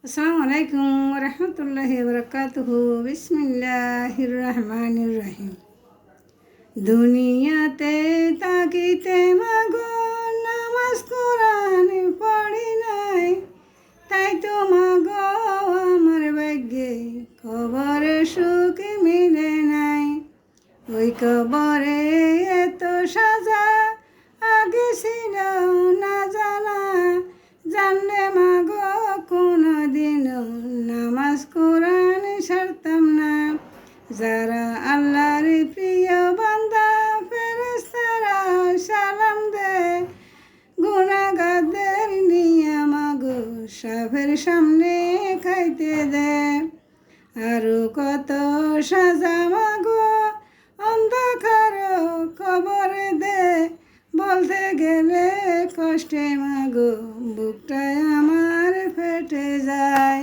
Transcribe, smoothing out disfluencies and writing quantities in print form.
আসসালামু আলাইকুম রহমতুল্লাহি বরকাতুহু বিসমিল্লাহির রহমানির রহিম। দুনিয়াতে তাকিতে মাগো নামাজ কোরআন পড়ি নাই, তাই তো মাগো আমার ভাগ্যে কবরে সুখ মিলে নাই। ওই কবরে এত সাজা আগে ছিল না জানা, জানলে মাগো কোনোদিনও নামাজ কোরআন ছাড়তাম না। যারা আল্লাহর প্রিয় বান্দা ফেরেশতারা সালাম দেয়, গুনাহগারদের নিয়ে মাগো সাফের সামনে খাইতে দেয়। আরো কত সাজা মাগো অন্ধকার কবরে দে, বলতে গেলে কষ্টে মাগো বুকটায় আমার ফেটে যায়।